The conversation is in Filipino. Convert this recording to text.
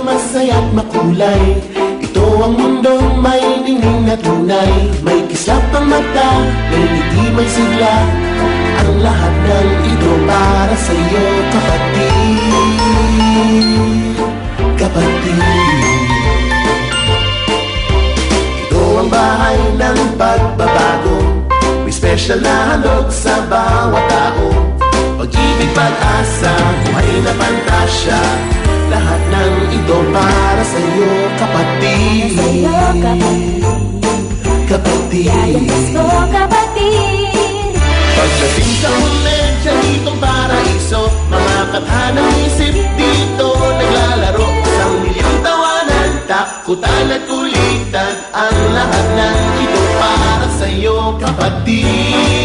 Masaya at makulay. Ito ang mundong may ningning na tunay. May kislap ang mata, may ngiti, may sigla. Ang lahat ng ito para sa'yo, kapatid. Kapatid. Ito ang bahay ng pagbabago. May special na handog sa bawat tao. Pag-ibig, pag-asa, buhay na pantasya. Lahat ng ito para sa'yo, kapatid. Kapatid. Gusto, kapatid. Pagdating sa huli, siya ditong paraiso. Mga kathanang isip dito naglalaro. Isang milyong tawanan, takutan at kulitan. Ang lahat ng ito para sa'yo, kapatid.